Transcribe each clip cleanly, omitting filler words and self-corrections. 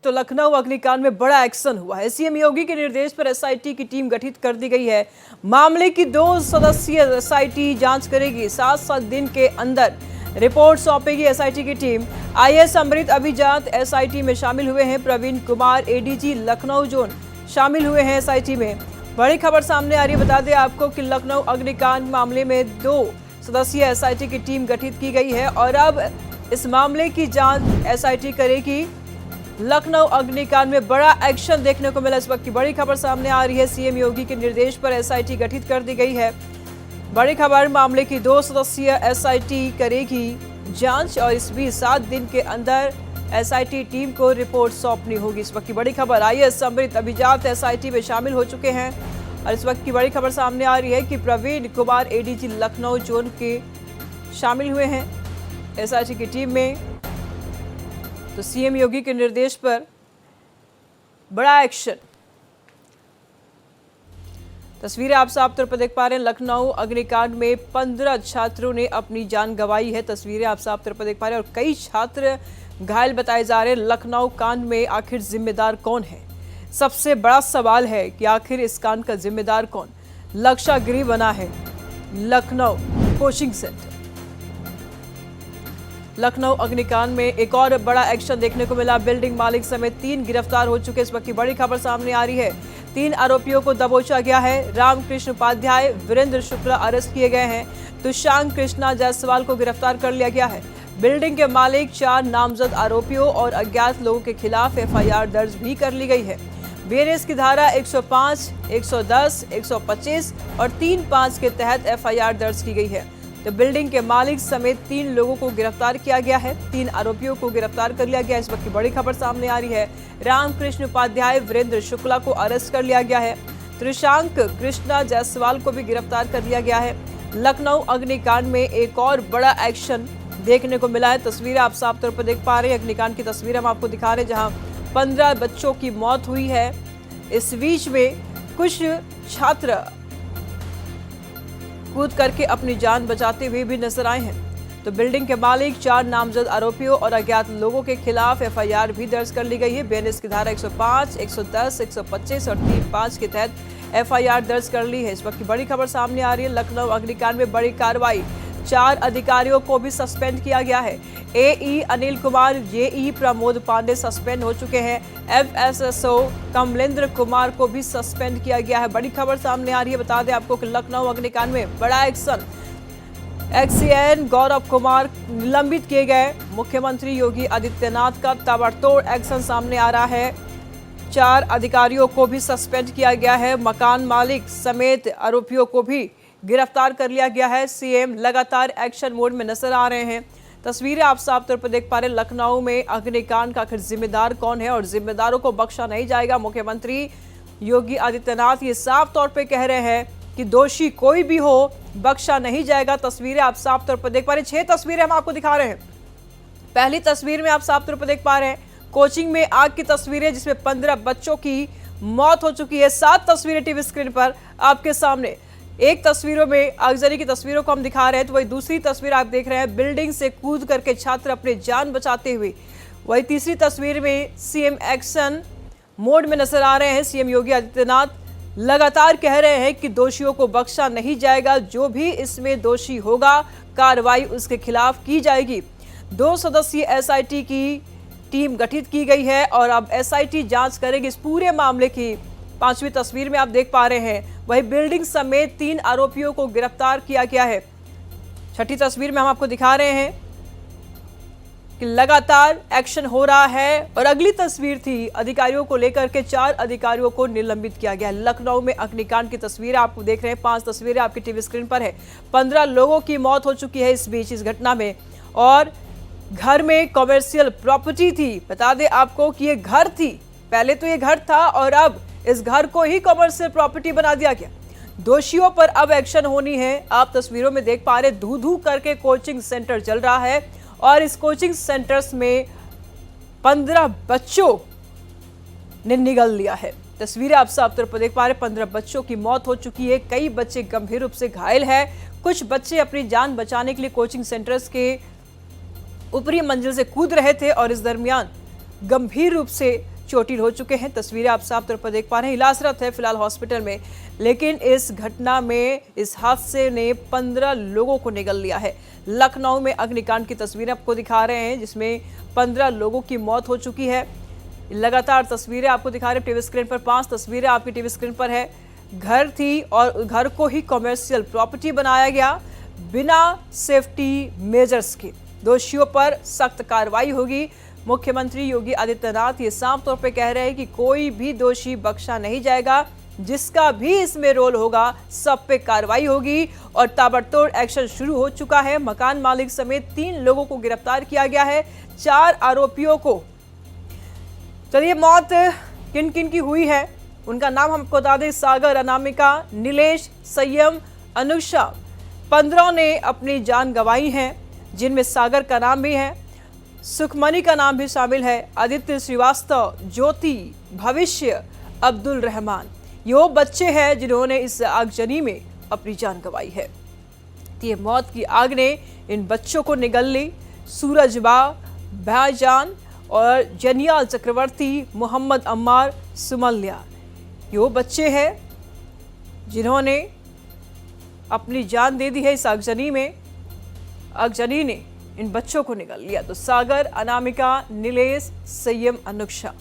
तो लखनऊ अग्निकांड में बड़ा एक्शन हुआ है। सीएम योगी के निर्देश पर एसआईटी की टीम गठित कर दी गई है। मामले की 2 सदस्यीय एसआईटी जांच करेगी। 7 दिन के अंदर रिपोर्ट सौंपेगी एसआईटी की टीम। आईएएस अमृत अभिजात एसआईटी में शामिल हुए हैं। प्रवीण कुमार एडीजी लखनऊ जोन शामिल हुए हैं एसआईटी में। बड़ी खबर सामने आ रही है। बता दें आपको कि लखनऊ अग्निकांड मामले में 2 सदस्यीय एसआईटी की टीम गठित की गई है और अब इस मामले की जांच एसआईटी करेगी। लखनऊ अग्निकांड में बड़ा एक्शन देखने को मिला। इस वक्त की बड़ी खबर सामने आ रही है। सीएम योगी के निर्देश पर एसआईटी गठित कर दी गई है। बड़ी खबर, मामले की 2 सदस्यीय एसआईटी करेगी जांच और इस बीच 7 दिन के अंदर एसआईटी टीम को रिपोर्ट सौंपनी होगी। इस वक्त की बड़ी खबर, आईएएस अमृत अभिजात एसआईटी में शामिल हो चुके हैं और इस वक्त की बड़ी खबर सामने आ रही है कि प्रवीण कुमार एडीजी लखनऊ जोन के शामिल हुए हैं एसआईटी की टीम में। तो सीएम योगी के निर्देश पर बड़ा एक्शन। तस्वीरें आप साफ तौर पर देख पा रहे हैं। लखनऊ अग्निकांड में 15 छात्रों ने अपनी जान गंवाई है। तस्वीरें आप साफ तौर पर देख पा रहे हैं और कई छात्र घायल बताए जा रहे हैं। लखनऊ कांड में आखिर जिम्मेदार कौन है? सबसे बड़ा सवाल है कि आखिर इस कांड का जिम्मेदार कौन? लक्षागृह बना है लखनऊ कोचिंग सेंटर। लखनऊ अग्निकांड में एक और बड़ा एक्शन देखने को मिला। बिल्डिंग मालिक समेत 3 गिरफ्तार हो चुके। इस वक्त की बड़ी खबर सामने आ रही है। 3 आरोपियों को दबोचा गया है। रामकृष्ण उपाध्याय, वीरेंद्र शुक्ला अरेस्ट किए गए हैं। तुषांक कृष्णा जायसवाल को गिरफ्तार कर लिया गया है। बिल्डिंग के मालिक 4 नामजद आरोपियों और अज्ञात लोगों के खिलाफ एफआईआर दर्ज भी कर ली गई है। बीएनएस की धारा 105, 110, 125 और 3(5) के तहत एफआईआर दर्ज की गई है। तो बिल्डिंग के मालिक समेत 3 लोगों को गिरफ्तार किया गया है। 3 आरोपियों को गिरफ्तार कर लिया गया। इस वक्त की बड़ी खबर सामने आ रही है। रामकृष्ण उपाध्याय, वीरेंद्र शुक्ला को अरेस्ट कर लिया गया है। तुषांक कृष्णा जायसवाल को भी गिरफ्तार कर लिया गया है। लखनऊ अग्निकांड में एक और बड़ा एक्शन देखने को मिला है। तस्वीरें आप साफ तौर पर देख पा रहे हैं। अग्निकांड की तस्वीरें हम आपको दिखा रहे हैं जहां 15 बच्चों की मौत हुई है। इस बीच में कुछ छात्र कूद करके अपनी जान बचाते हुए भी नजर आए हैं। तो बिल्डिंग के मालिक 4 नामजद आरोपियों और अज्ञात लोगों के खिलाफ एफआईआर भी दर्ज कर ली गई है। बीएनएस की धारा 105, 110, 125 और 3(5) के तहत एफआईआर दर्ज कर ली है। इस वक्त की बड़ी खबर सामने आ रही है। लखनऊ अग्निकांड में बड़ी कार्रवाई। 4 अधिकारियों को भी सस्पेंड किया गया है। एई अनिल कुमार, जेई प्रमोद पांडे सस्पेंड हो चुके हैं। एफएसएसओ कमलेंद्र कुमार को भी सस्पेंड किया गया है। बड़ी खबर सामने आ रही है। बता दें आपको कि लखनऊ अग्निकांड में बड़ा एक्शन। एक्सीएन गौरव कुमार निलंबित किए गए। मुख्यमंत्री योगी आदित्यनाथ का ताबड़तोड़ एक्शन सामने आ रहा है। 4 अधिकारियों को भी सस्पेंड किया गया है। मकान मालिक समेत आरोपियों को भी गिरफ्तार कर लिया गया है। सीएम लगातार एक्शन मोड में नजर आ रहे हैं। तस्वीरें आप साफ तौर पर देख पा रहे हैं। लखनऊ में अग्निकांड का आखिर जिम्मेदार कौन है और जिम्मेदारों को बख्शा नहीं जाएगा। मुख्यमंत्री योगी आदित्यनाथ ये साफ तौर पर कह रहे हैं कि दोषी कोई भी हो बख्शा नहीं जाएगा। तस्वीरें आप साफ तौर पर देख पा रहे हैं। 6 तस्वीरें हम आपको दिखा रहे हैं। पहली तस्वीर में आप साफ तौर पर देख पा रहे हैं कोचिंग में आग की तस्वीरें जिसमें 15 बच्चों की मौत हो चुकी है। 7 तस्वीरें टीवी स्क्रीन पर आपके सामने। एक तस्वीरों में आगजनी की तस्वीरों को हम दिखा रहे हैं तो वही दूसरी तस्वीर आप देख रहे हैं बिल्डिंग से कूद करके छात्र अपनी जान बचाते हुए। वही तीसरी तस्वीर में सीएम एक्शन मोड में नजर आ रहे हैं। सीएम योगी आदित्यनाथ लगातार कह रहे हैं कि दोषियों को बख्शा नहीं जाएगा। जो भी इसमें दोषी होगा कार्रवाई उसके खिलाफ की जाएगी। 2 सदस्यीय एसआईटी की टीम गठित की गई है और अब एसआईटी जांच करेगी इस पूरे मामले की। 5वीं तस्वीर में आप देख पा रहे हैं वही बिल्डिंग समेत 3 आरोपियों को गिरफ्तार किया गया है। 6ठी तस्वीर में हम आपको दिखा रहे हैं कि लगातार एक्शन हो रहा है और अगली तस्वीर थी अधिकारियों को लेकर के 4 अधिकारियों को निलंबित किया गया। लखनऊ में अग्निकांड की तस्वीरें आपको देख रहे हैं। 5 तस्वीरें आपकी टीवी स्क्रीन पर है। 15 लोगों की मौत हो चुकी है इस बीच इस घटना में और घर में कॉमर्शियल प्रॉपर्टी थी। बता दें आपको कि ये घर थी, पहले तो ये घर था और अब इस घर को ही कॉमर्शियल प्रॉपर्टी बना दिया गया। दोषियों पर अब एक्शन होनी है। आप तस्वीरों में देख पा रहे धू धू करके कोचिंग सेंटर चल रहा है और इस कोचिंग सेंटर्स में 15 बच्चों ने निगल लिया है। तस्वीरें आप साफ तौर पर देख पा रहे 15 बच्चों की मौत हो चुकी है। कई बच्चे गंभीर रूप से घायल है। कुछ बच्चे अपनी जान बचाने के लिए कोचिंग सेंटर्स के ऊपरी मंजिल से कूद रहे थे और इस दरमियान गंभीर रूप से चोटिल हो चुके हैं। तस्वीरें आप साफ तौर पर देख पा रहे हैं, इलाजरत है फिलहाल हॉस्पिटल में। लेकिन इस घटना में, इस हादसे ने 15 लोगों को निगल लिया है। लखनऊ में अग्निकांड की तस्वीरें आपको दिखा रहे हैं, जिसमें 15 लोगों की मौत हो चुकी है। लगातार तस्वीरें आपको दिखा रहे हैं टीवी स्क्रीन पर। 5 तस्वीरें आपकी टीवी स्क्रीन पर है। घर थी और घर को ही कॉमर्शियल प्रॉपर्टी बनाया गया बिना सेफ्टी मेजर्स के। दोषियों पर सख्त कार्रवाई होगी। मुख्यमंत्री योगी आदित्यनाथ ये साफ तौर पे कह रहे हैं कि कोई भी दोषी बख्शा नहीं जाएगा। जिसका भी इसमें रोल होगा सब पे कार्रवाई होगी और ताबड़तोड़ एक्शन शुरू हो चुका है। मकान मालिक समेत 3 लोगों को गिरफ्तार किया गया है। 4 आरोपियों को, चलिए मौत किन किन की हुई है उनका नाम हमको बता दें। सागर, अनामिका, नीलेश, संयम, अनुषा, 15 ने अपनी जान गंवाई है, जिनमें सागर का नाम भी है, सुखमनी का नाम भी शामिल है, आदित्य श्रीवास्तव, ज्योति, भविष्य, अब्दुल रहमान। ये वो बच्चे हैं जिन्होंने इस आगजनी में अपनी जान गंवाई है। ये मौत की आग ने इन बच्चों को निगल ली। सूरज भाईजान और जनियाल चक्रवर्ती, मोहम्मद अम्मार, सुमल्या, ये वो बच्चे हैं जिन्होंने अपनी जान दे दी है इस आगजनी में। आगजनी ने इन बच्चों को निगल लिया। तो सागर, अनामिका, नीलेश, संयम, अनुषा,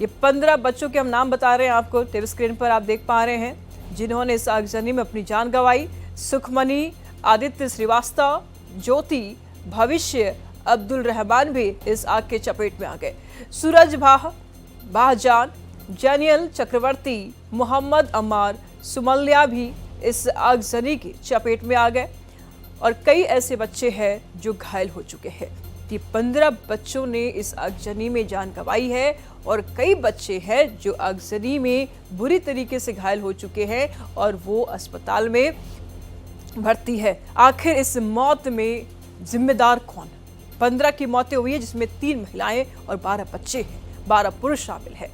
ये 15 बच्चों के हम नाम बता रहे हैं आपको, टीवी स्क्रीन पर आप देख पा रहे हैं, जिन्होंने इस आगजनी में अपनी जान गंवाई। सुखमनी, आदित्य श्रीवास्तव, ज्योति, भविष्य, अब्दुल रहमान भी इस आग के चपेट में आ गए। सूरज भाईजान, जनियल चक्रवर्ती, मोहम्मद अम्मार, सुमल्या भी इस आगजनी की चपेट में आ गए और कई ऐसे बच्चे हैं जो घायल हो चुके हैं। ये 15 बच्चों ने इस आगजनी में जान गंवाई है और कई बच्चे हैं जो आगजनी में बुरी तरीके से घायल हो चुके हैं और वो अस्पताल में भर्ती है। आखिर इस मौत में जिम्मेदार कौन? 15 की मौतें हुई है, जिसमें 3 महिलाएं और 12 बच्चे हैं, 12 पुरुष शामिल है।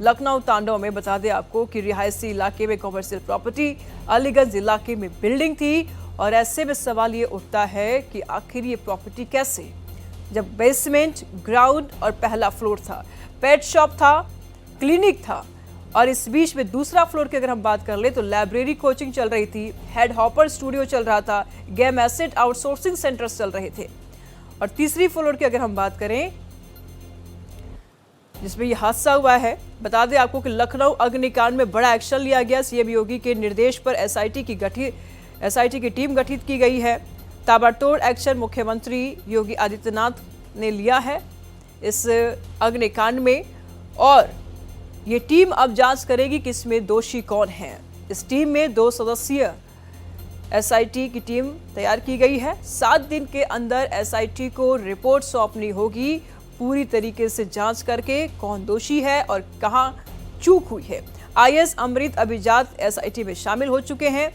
लखनऊ तांडव में बता दें आपको कि रिहायशी इलाके में कॉमर्शियल प्रॉपर्टी, अलीगंज इलाके में बिल्डिंग थी और ऐसे में सवाल ये उठता है कि आखिर ये प्रॉपर्टी कैसे, जब बेसमेंट, ग्राउंड और पहला फ्लोर था, पेट शॉप था, क्लिनिक था और इस बीच में दूसरा फ्लोर की अगर हम बात कर ले तो लाइब्रेरी, कोचिंग चल रही थी, हेड हॉपर स्टूडियो चल रहा था, गेम एसेट आउटसोर्सिंग सेंटर्स चल रहे थे और तीसरी फ्लोर की अगर हम बात करें जिसमें यह हादसा हुआ है। बता दें आपको कि लखनऊ अग्निकांड में बड़ा एक्शन लिया गया। सीएम योगी के निर्देश पर एसआईटी की टीम गठित की गई है। ताबड़तोड़ एक्शन मुख्यमंत्री योगी आदित्यनाथ ने लिया है इस अग्निकांड में और ये टीम अब जांच करेगी कि इसमें दोषी कौन है। इस टीम में 2 सदस्यीय एसआईटी की टीम तैयार की गई है। 7 दिन के अंदर एसआईटी को रिपोर्ट सौंपनी होगी, पूरी तरीके से जांच करके कौन दोषी है और कहां चूक हुई है। आईएएस अमृत अभिजात एसआईटी में शामिल हो चुके हैं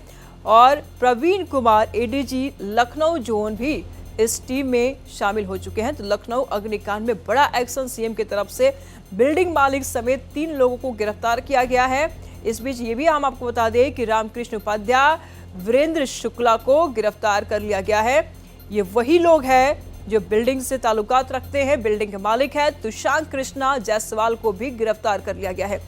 और प्रवीण कुमार एडीजी लखनऊ जोन भी इस टीम में शामिल हो चुके हैं। तो लखनऊ अग्निकांड में बड़ा एक्शन सीएम की तरफ से, बिल्डिंग मालिक समेत 3 लोगों को गिरफ्तार किया गया है। इस बीच ये भी हम आपको बता दें कि रामकृष्ण उपाध्याय, वीरेंद्र शुक्ला को गिरफ्तार कर लिया गया है। ये वही लोग हैं जो बिल्डिंग से ताल्लुकात रखते हैं, बिल्डिंग के मालिक है। तुषार कृष्णा जायसवाल को भी गिरफ्तार कर लिया गया है।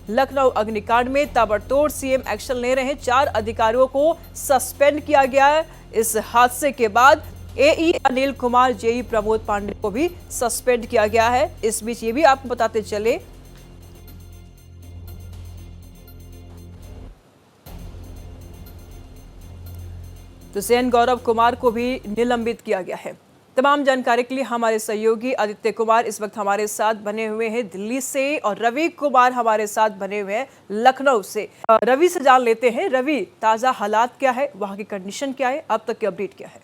लखनऊ अग्निकांड में ताबड़तोड़ सीएम एक्शन ले रहे हैं। 4 अधिकारियों को सस्पेंड किया गया है। इस हादसे के बाद एई अनिल कुमार, जेई प्रमोद पांडे को भी सस्पेंड किया गया है। इस बीच ये भी आपको बताते चले तो सेन गौरव कुमार को भी निलंबित किया गया है। तमाम जानकारी के लिए हमारे सहयोगी आदित्य कुमार इस वक्त हमारे साथ बने हुए हैं दिल्ली से और रवि कुमार हमारे साथ बने हुए हैं लखनऊ से। रवि से जान लेते हैं, रवि ताजा हालात क्या है, वहां की कंडीशन क्या है, अब तक की अपडेट क्या है?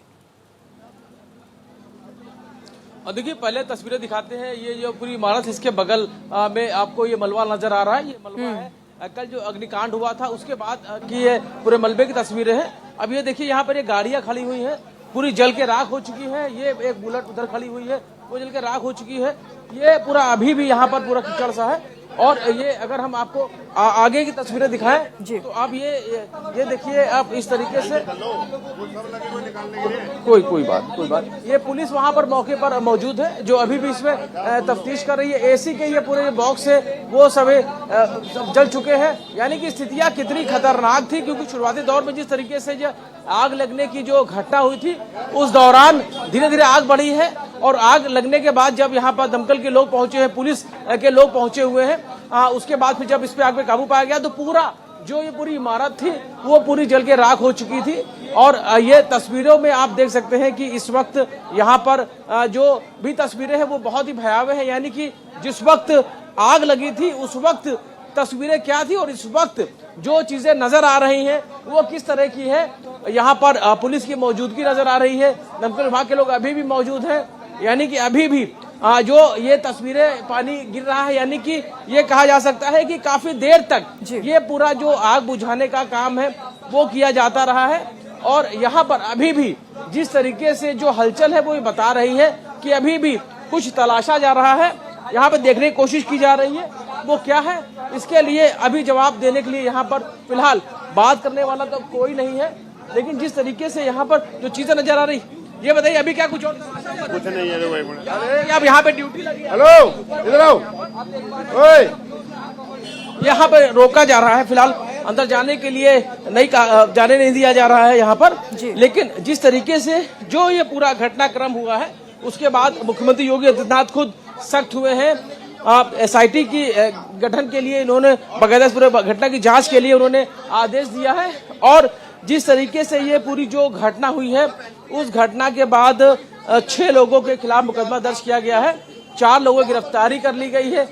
देखिए पहले तस्वीरें दिखाते हैं। ये जो पूरी इमारत इसके बगल में आपको ये मलबा नजर आ रहा है, ये मलबा है। कल जो अग्निकांड हुआ था उसके बाद की ये पूरे मलबे की तस्वीरें हैं। अब ये देखिए यहाँ पर ये गाड़ियाँ खड़ी हुई हैं, पूरी जल के राख हो चुकी है। ये एक बुलेट उधर खड़ी हुई है, वो जल के राख हो चुकी है। ये पूरा अभी भी यहाँ पर पूरा कीचड़ सा है और ये अगर हम आपको आगे की तस्वीरें दिखाएं जी। तो आप ये देखिए, आप इस तरीके से कोई बात ये पुलिस वहां पर मौके पर मौजूद है, जो अभी भी इसमें तफ्तीश कर रही है। एसी के ये पूरे बॉक्स है वो सभी सब जल चुके हैं, यानी कि स्थितियां कितनी खतरनाक थी, क्योंकि शुरुआती दौर में जिस तरीके से जो आग लगने की जो घटना हुई थी उस दौरान धीरे धीरे आग बढ़ी है, और आग लगने के बाद जब यहाँ पर दमकल के लोग पहुंचे हैं, पुलिस के लोग पहुंचे हुए हैं, उसके बाद फिर जब इस पे आग पे काबू पाया गया तो पूरा जो ये पूरी इमारत थी वो पूरी जल के राख हो चुकी थी। और ये तस्वीरों में आप देख सकते हैं कि इस वक्त यहाँ पर जो भी तस्वीरें हैं वो बहुत ही भयावह है, यानी कि जिस वक्त आग लगी थी उस वक्त तस्वीरें क्या थी और इस वक्त जो चीजें नजर आ रही हैं वो किस तरह की है। यहाँ पर पुलिस की मौजूदगी नजर आ रही है, दमकल विभाग के लोग अभी भी मौजूद हैं, यानी कि अभी भी जो ये तस्वीरें पानी गिर रहा है, यानी कि ये कहा जा सकता है कि काफी देर तक ये पूरा जो आग बुझाने का काम है वो किया जाता रहा है। और यहाँ पर अभी भी जिस तरीके से जो हलचल है वो ये बता रही है कि अभी भी कुछ तलाशा जा रहा है, यहाँ पर देखने की कोशिश की जा रही है वो क्या है। इसके लिए अभी जवाब देने के लिए यहाँ पर फिलहाल बात करने वाला तो कोई नहीं है, लेकिन जिस तरीके से यहाँ पर जो चीजें नजर आ रही, ये बताइए अभी क्या कुछ और? कुछ नहीं है। अरे अब यहाँ पे ड्यूटी लगी है। हेलो, इधर आओ। ओए, यहाँ पे रोका जा रहा है, फिलहाल अंदर जाने के लिए जाने नहीं दिया जा रहा है यहाँ पर। लेकिन जिस तरीके से जो ये पूरा घटनाक्रम हुआ है उसके बाद मुख्यमंत्री योगी आदित्यनाथ खुद सख्त हुए हैं। SIT की गठन के लिए इन्होंने बाकायदा पूरे घटना की जांच के लिए उन्होंने आदेश दिया है। और जिस तरीके से ये पूरी जो घटना हुई है उस घटना के बाद 6 लोगों के खिलाफ मुकदमा दर्ज किया गया है, 4 लोगों की गिरफ्तारी कर ली गई है।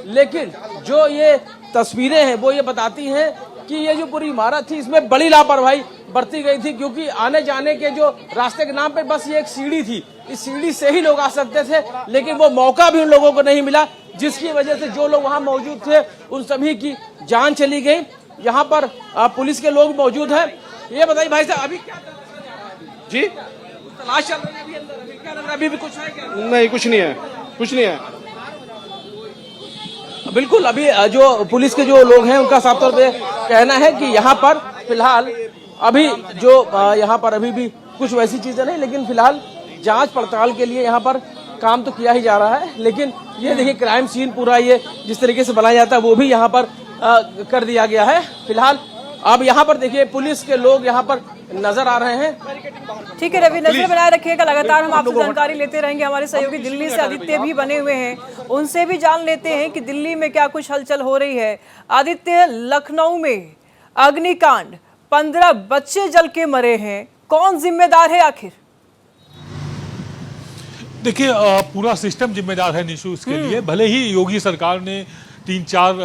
लेकिन जो ये तस्वीरें हैं वो ये बताती हैं कि ये जो पूरी इमारत थी इसमें बड़ी लापरवाही बरती गई थी, क्योंकि आने जाने के जो रास्ते के नाम पे बस ये एक सीढ़ी थी, इस सीढ़ी से ही लोग आ सकते थे, लेकिन वो मौका भी उन लोगों को नहीं मिला, जिसकी वजह से जो लोग वहां मौजूद थे उन सभी की जान चली गई। यहाँ पर पुलिस के लोग मौजूद हैं। ये बताइए भाई साहब अभी क्या जी तलाश चल रही है अभी अंदर? अभी क्या लग रहा है, अभी भी कुछ है क्या? नहीं, कुछ नहीं है, कुछ नहीं है। बिल्कुल, अभी जो पुलिस के जो लोग हैं उनका साफ तौर पे कहना है कि यहाँ पर फिलहाल अभी जो यहाँ पर अभी भी कुछ वैसी चीजें नहीं, लेकिन फिलहाल जांच पड़ताल के लिए यहाँ पर काम तो किया ही जा रहा है। लेकिन ये देखिए क्राइम सीन पूरा ये जिस तरीके से बनाया जाता है वो भी यहाँ पर कर दिया गया है। फिलहाल अब यहाँ पर देखिए पुलिस के लोग यहाँ पर नजर आ रहे हैं। ठीक है रवि, नजर बनाए रखिएगा, लगातार हम आपसे जानकारी लेते रहेंगे। हमारे सहयोगी दिल्ली से आदित्य भी बने हुए हैं, उनसे भी जान लेते हैं कि दिल्ली में क्या कुछ हलचल हो रही है। आदित्य, लखनऊ में अग्निकांड, 15 बच्चे जल के मरे हैं, कौन जिम्मेदार है आखिर? देखिए पूरा सिस्टम जिम्मेदार है निशु इसके लिए। भले ही योगी सरकार ने 3-4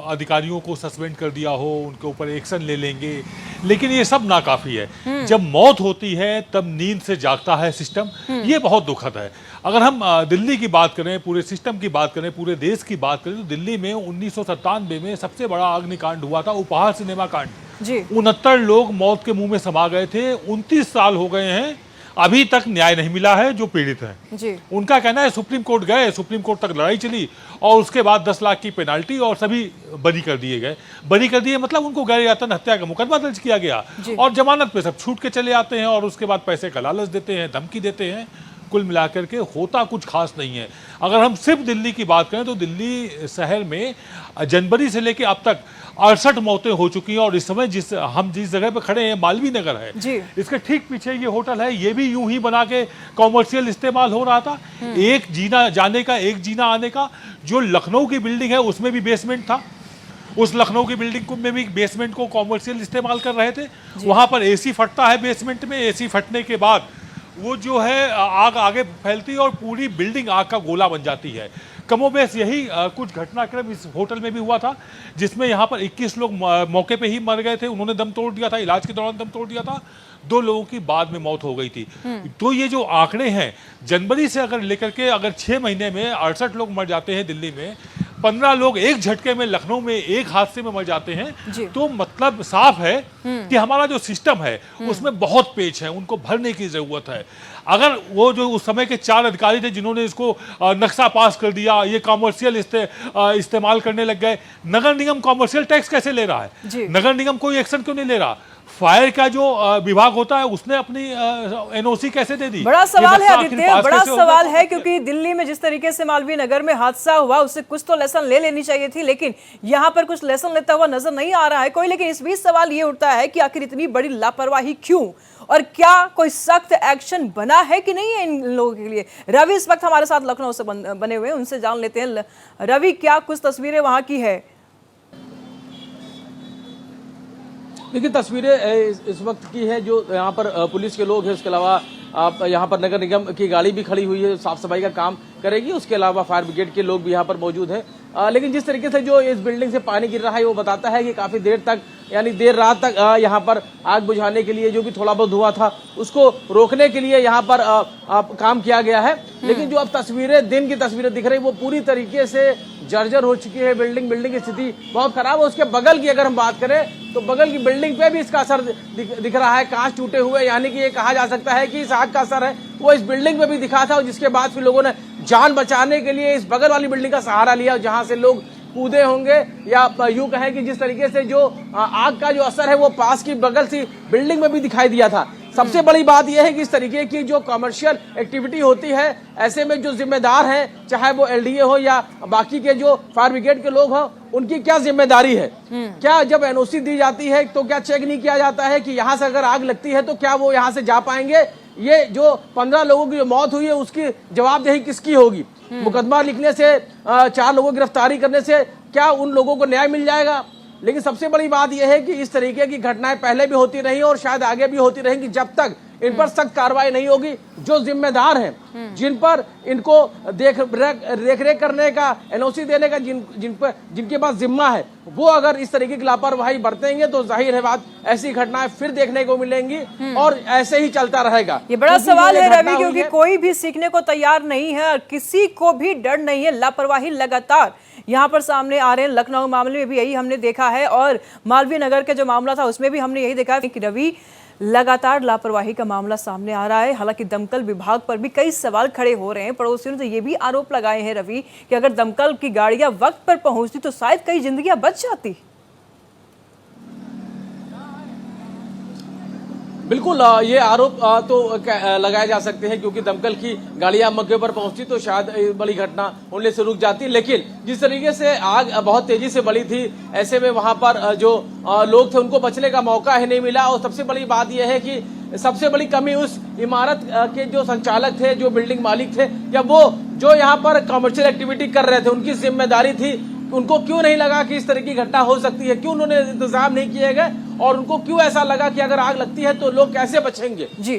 अधिकारियों को सस्पेंड कर दिया हो, उनके ऊपर एक्शन ले लेंगे, लेकिन ये सब नाकाफी है। जब मौत होती है तब नींद से जागता है सिस्टम, ये बहुत दुखद है। अगर हम दिल्ली की बात करें, पूरे सिस्टम की बात करें, पूरे देश की बात करें, तो दिल्ली में 1997 में सबसे बड़ा अग्निकांड हुआ था, उपहार सिनेमा कांड। 69 लोग मौत के मुंह में समा गए थे। 29 साल हो गए हैं, अभी तक न्याय नहीं मिला है। जो पीड़ित हैं उनका कहना है सुप्रीम कोर्ट गए, सुप्रीम कोर्ट तक लड़ाई चली और उसके बाद 10 लाख की पेनाल्टी और सभी बरी कर दिए गए। बरी कर दिए मतलब उनको गैर यातन हत्या का मुकदमा दर्ज किया गया और जमानत पे सब छूट के चले आते हैं और उसके बाद पैसे का लालच देते हैं, धमकी देते हैं। कुल मिलाकर के होता कुछ खास नहीं है। अगर हम सिर्फ दिल्ली की बात करें तो दिल्ली शहर में जनवरी से लेकर अब तक 68 मौतें हो चुकी हैं। और इस समय हम जिस जगह पे खड़े हैं मालवीय नगर है, इसके ठीक पीछे ये होटल है, ये भी यूं ही बना के कॉमर्शियल इस्तेमाल हो रहा था। एक जीना जाने का, एक जीना आने का। जो लखनऊ की बिल्डिंग है उसमें भी बेसमेंट था, उस लखनऊ की बिल्डिंग में भी बेसमेंट को कॉमर्शियल इस्तेमाल कर रहे थे। वहां पर एसी फटता है बेसमेंट में, एसी फटने के बाद वो जो है आग आगे फैलती है और पूरी बिल्डिंग आग का गोला बन जाती है। कमोबेश यही कुछ घटनाक्रम इस होटल में भी हुआ था, जिसमें यहाँ पर 21 लोग मौके पे ही मर गए थे, उन्होंने दम तोड़ दिया था, इलाज के दौरान दम तोड़ दिया था। 2 लोगों की बाद में मौत हो गई थी। तो ये जो आंकड़े हैं जनवरी से अगर लेकर के अगर 6 महीने में 68 लोग मर जाते हैं दिल्ली में, 15 लोग एक झटके में लखनऊ में एक हादसे में मर जाते जी। हैं, तो मतलब साफ है कि हमारा जो सिस्टम है उसमें बहुत पेच है, उनको भरने की जरूरत है। अगर वो जो उस समय के 4 अधिकारी थे जिन्होंने इसको नक्शा पास कर दिया, ये कॉमर्शियल इस्तेमाल करने लग गए। नगर निगम कॉमर्शियल टैक्स कैसे ले रहा जी। है? नगर निगम कोई एक्शन क्यों नहीं ले रहा? फायर का जो विभाग होता है उसने अपनी एनओसी कैसे दे दी? बड़ा ये सवाल है नक्शा आखिर आदित्य, पास बड़ा कैसे होगा? सवाल है, क्योंकि दिल्ली में जिस तरीके से मालवीय नगर में हादसा हुआ उससे कुछ तो लेसन ले लेनी चाहिए थी, लेकिन यहाँ पर कुछ लेसन लेता हुआ नजर नहीं आ रहा है कोई। लेकिन इस बीच सवाल ये उठता है कि आखिर इतनी बड़ी लापरवाही क्यों, और क्या कोई सख्त एक्शन बना है कि नहीं है इन लोगों के लिए? रवि इस वक्त हमारे साथ लखनऊ से बने हुए हैं, उनसे जान लेते हैं। रवि, क्या कुछ तस्वीरें वहां की है? देखिए, तस्वीरें इस वक्त की है जो यहाँ पर पुलिस के लोग हैं, उसके अलावा आप यहाँ पर नगर निगम की गाड़ी भी खड़ी हुई है, साफ सफाई का काम करेगी। उसके अलावा फायर ब्रिगेड के लोग भी यहाँ पर मौजूद हैं। लेकिन जिस तरीके से जो इस बिल्डिंग से पानी गिर रहा है वो बताता है कि काफ़ी देर तक, यानी देर रात तक यहाँ पर आग बुझाने के लिए जो भी थोड़ा बहुत हुआ था उसको रोकने के लिए यहाँ पर काम किया गया है। लेकिन जो अब तस्वीरें, दिन की तस्वीरें दिख रही वो पूरी तरीके से जर्जर हो चुकी है। बिल्डिंग की स्थिति बहुत खराब है। उसके बगल की अगर हम बात करें तो बगल की बिल्डिंग पे भी इसका असर दिख रहा है, कांच टूटे हुए, यानी कि ये कहा जा सकता है कि इस आग का असर है वो इस बिल्डिंग पे भी दिखा था। जिसके बाद फिर लोगों ने जान बचाने के लिए इस बगल वाली बिल्डिंग का सहारा लिया, जहां से लोग कूदे होंगे, या यूं कहें कि जिस तरीके से जो आग का जो असर है वो पास की बगल सी बिल्डिंग में भी दिखाई दिया था। सबसे बड़ी बात यह है कि इस तरीके की जो कमर्शियल एक्टिविटी होती है, ऐसे में जो जिम्मेदार हैं, चाहे वो एलडीए हो या बाकी के जो फायर ब्रिगेड के लोग हो, उनकी क्या जिम्मेदारी है? क्या जब एनओसी दी जाती है तो क्या चेक नहीं किया जाता है कि यहाँ से अगर आग लगती है तो क्या वो यहाँ से जा पाएंगे? ये जो 15 लोगों की जो मौत हुई है उसकी जवाबदेही किसकी होगी? मुकदमा लिखने से, 4 लोगों की गिरफ्तारी करने से क्या उन लोगों को न्याय मिल जाएगा? लेकिन सबसे बड़ी बात यह है कि इस तरीके की घटनाएं पहले भी होती रही और शायद आगे भी होती रहेंगी जब तक इन पर सख्त कार्रवाई नहीं होगी। जो जिम्मेदार हैं, जिन पर इनको देख रेख करने का, एनओसी देने का जिनके पास जिम्मा है, वो अगर इस तरीके की लापरवाही बरतेंगे तो जाहिर है बात ऐसी घटनाएं फिर देखने को मिलेंगी और ऐसे ही चलता रहेगा। ये बड़ा सवाल है रवि, क्योंकि कोई भी सीखने को तैयार नहीं है और किसी को भी डर नहीं है। लापरवाही लगातार यहाँ पर सामने आ रहे हैं। लखनऊ मामले में भी यही हमने देखा है और मालवीय नगर का जो मामला था उसमें भी हमने यही देखा है कि रवि, लगातार लापरवाही का मामला सामने आ रहा है। हालांकि दमकल विभाग पर भी कई सवाल खड़े हो रहे हैं। पड़ोसियों ने तो ये भी आरोप लगाए हैं रवि कि अगर दमकल की गाड़ियां वक्त पर पहुंचती तो शायद कई जिंदगियां बच जाती। बिल्कुल, ये आरोप तो लगाए जा सकते हैं, क्योंकि दमकल की गाड़ियां मौके पर पहुंचती तो शायद बड़ी घटना होने से रुक जाती। लेकिन जिस तरीके से आग बहुत तेजी से बढ़ी थी, ऐसे में वहां पर जो लोग थे उनको बचने का मौका ही नहीं मिला। और सबसे बड़ी बात यह है कि सबसे बड़ी कमी उस इमारत के जो संचालक थे, जो बिल्डिंग मालिक थे, या वो जो यहाँ पर कमर्शियल एक्टिविटी कर रहे थे, उनकी जिम्मेदारी थी। उनको क्यों नहीं लगा कि इस तरह की घटना हो सकती है? क्यों उन्होंने इंतजाम नहीं किए गए? और उनको क्यों ऐसा लगा कि अगर आग लगती है तो लोग कैसे बचेंगे? जी,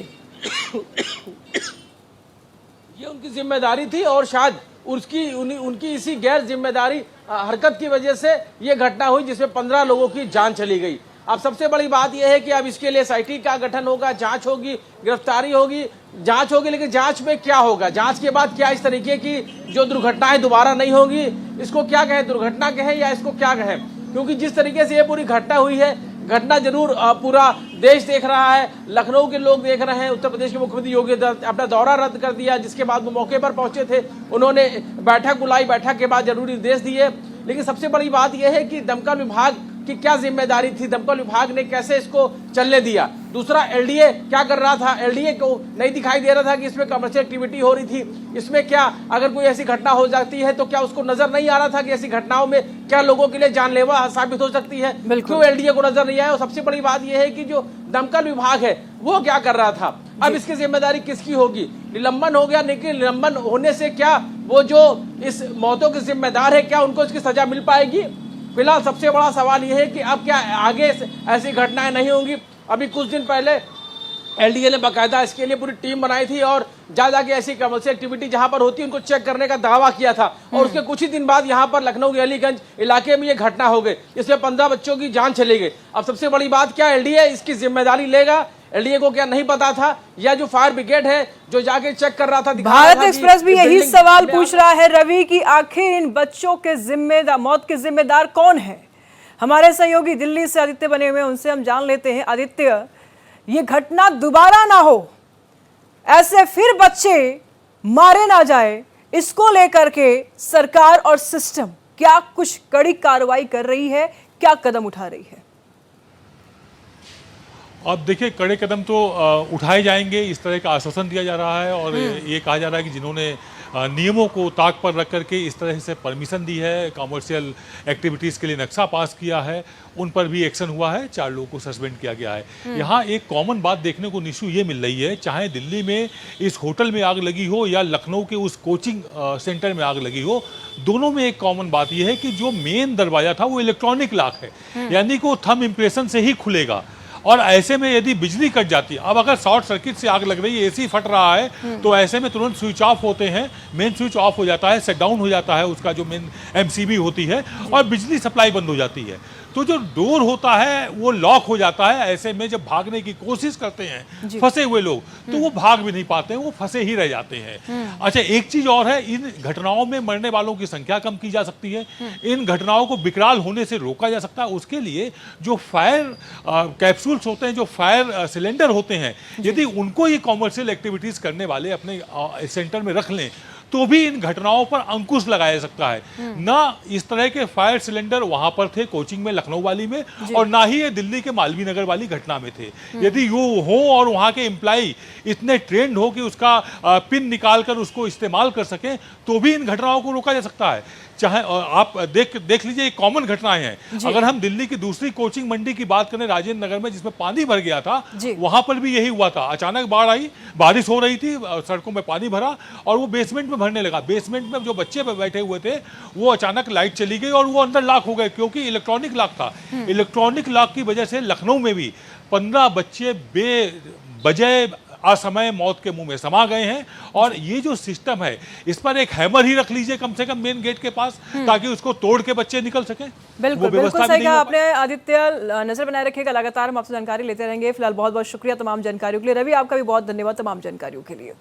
ये उनकी जिम्मेदारी थी और शायद उनकी इसी गैर जिम्मेदारी हरकत की वजह से ये घटना हुई, जिसमें 15 लोगों की जान चली गई। अब सबसे बड़ी बात यह है कि अब इसके लिए एसआईटी का गठन होगा, जांच होगी, गिरफ्तारी होगी, जांच होगी। लेकिन जांच में क्या होगा? जांच के बाद क्या इस तरीके की जो दुर्घटनाएं दोबारा नहीं होंगी? इसको क्या कहें, दुर्घटना कहें या इसको क्या कहें? क्योंकि जिस तरीके से ये पूरी घटना हुई है, घटना जरूर पूरा देश देख रहा है, लखनऊ के लोग देख रहे हैं। उत्तर प्रदेश के मुख्यमंत्री योगी अपना दौरा रद्द कर दिया, जिसके बाद वो मौके पर पहुंचे थे, उन्होंने बैठक बुलाई, बैठक के बाद जरूरी निर्देश दिए। लेकिन सबसे बड़ी बात यह है कि दमकल विभाग की क्या जिम्मेदारी थी? दमकल विभाग ने कैसे इसको चलने दिया? दूसरा, एलडीए क्या कर रहा था? एलडीए को नहीं दिखाई दे रहा था कि इसमें कमर्शियल एक्टिविटी हो रही थी। इसमें क्या अगर कोई ऐसी घटना हो जाती है तो क्या उसको नजर नहीं आ रहा था कि ऐसी घटनाओं में क्या लोगों के लिए जानलेवा साबित हो सकती है? क्यों एलडीए को नजर नहीं आया? और सबसे बड़ी बात यह है कि जो दमकल विभाग है वो क्या कर रहा था? अब इसकी जिम्मेदारी किसकी होगी? निलंबन हो गया, लेकिन निलंबन होने से क्या वो जो इस मौतों के जिम्मेदार है, क्या उनको इसकी सजा मिल पाएगी? फिलहाल सबसे बड़ा सवाल यह है कि अब क्या आगे ऐसी घटनाएं नहीं होंगी? अभी कुछ दिन पहले एलडीए ने बाकायदा इसके लिए पूरी टीम बनाई थी और जाके ऐसी कमर्शियल एक्टिविटी जहां पर होती है उनको चेक करने का दावा किया था। और उसके कुछ ही दिन बाद यहां पर लखनऊ के अलीगंज इलाके में ये घटना हो गई, इसमें 15 बच्चों की जान चली गई। अब सबसे बड़ी बात, क्या एलडीए इसकी जिम्मेदारी लेगा? एलडीए को क्या नहीं पता था, या जो फायर ब्रिगेड है जो जाके चेक कर रहा था, दिखा रहा भारत था कि एक्सप्रेस भी यही बिल्डिंग सवाल में पूछ रहा है रवि कि आखिर इन बच्चों के जिम्मेदार, मौत के जिम्मेदार कौन है। हमारे सहयोगी दिल्ली से आदित्य बने हुए हैं, उनसे हम जान लेते हैं। आदित्य, ये घटना दोबारा ना हो, ऐसे फिर बच्चे मारे ना जाए, इसको लेकर के सरकार और सिस्टम क्या कुछ कड़ी कार्रवाई कर रही है, क्या कदम उठा रही है? अब देखिए, कड़े कदम तो उठाए जाएंगे, इस तरह का आश्वासन दिया जा रहा है। और ये कहा जा रहा है कि जिन्होंने नियमों को ताक पर रख करके इस तरह से परमिशन दी है, कमर्शियल एक्टिविटीज़ के लिए नक्शा पास किया है, उन पर भी एक्शन हुआ है। 4 लोगों को सस्पेंड किया गया है। यहाँ एक कॉमन बात देखने को निशु ये मिल रही है, चाहे दिल्ली में इस होटल में आग लगी हो या लखनऊ के उस कोचिंग सेंटर में आग लगी हो, दोनों में एक कॉमन बात यह है कि जो मेन दरवाजा था वो इलेक्ट्रॉनिक लॉक है, यानी कि वो थंब इम्प्रेशन से ही खुलेगा। और ऐसे में यदि बिजली कट जाती है, अब अगर शॉर्ट सर्किट से आग लग रही है, एसी फट रहा है, तो ऐसे में तुरंत स्विच ऑफ होते हैं, मेन स्विच ऑफ हो जाता है, शट डाउन हो जाता है उसका जो मेन एमसीबी होती है, और बिजली सप्लाई बंद हो जाती है। तो जो डोर होता है वो लॉक हो जाता है। ऐसे में जब भागने की कोशिश करते हैं फंसे हुए लोग, तो वो भाग भी नहीं पाते हैं, वो फंसे ही रह जाते हैं। अच्छा, एक चीज और है, इन घटनाओं में मरने वालों की संख्या कम की जा सकती है, इन घटनाओं को विकराल होने से रोका जा सकता है। उसके लिए जो फायर कैप्सूल्स होते हैं, जो फायर सिलेंडर होते हैं, यदि उनको ये कॉमर्शियल एक्टिविटीज करने वाले अपने सेंटर में रख लें, तो भी इन घटनाओं पर अंकुश लगाया जा सकता है। ना इस तरह के फायर सिलेंडर वहां पर थे कोचिंग में, लखनऊ वाली में, और ना ही ये दिल्ली के मालवीय नगर वाली घटना में थे। यदि यो हो और वहां के एम्प्लाई इतने ट्रेंड हो कि उसका पिन निकाल कर उसको इस्तेमाल कर सकें, तो भी इन घटनाओं को रोका जा सकता है। चाहे आप देख लीजिए, कॉमन घटनाएं हैं। अगर हम दिल्ली की दूसरी कोचिंग मंडी की बात करें, राजेंद्र नगर में, जिसमें पानी भर गया था, वहां पर भी यही हुआ था। अचानक बाढ़ आई, बारिश हो रही थी, सड़कों में पानी भरा और वो बेसमेंट में भरने लगा। बेसमेंट में जो बच्चे बैठे हुए थे, वो अचानक लाइट चली गई और वो अंदर लॉक हो गए, क्योंकि इलेक्ट्रॉनिक लॉक था। इलेक्ट्रॉनिक लॉक की वजह से लखनऊ में भी 15 बच्चे बेवजह असमय मौत के मुंह में समा गए हैं। और ये जो सिस्टम है, इस पर एक हैमर ही रख लीजिए कम से कम मेन गेट के पास, ताकि उसको तोड़ के बच्चे निकल सकें। बिल्कुल बिल्कुल सही कहा आपने आदित्य। नजर बनाए रखिएगा, लगातार हम आपसे जानकारी लेते रहेंगे। फिलहाल बहुत बहुत शुक्रिया तमाम जानकारियों के लिए। रवि, आपका भी बहुत धन्यवाद तमाम जानकारियों के लिए।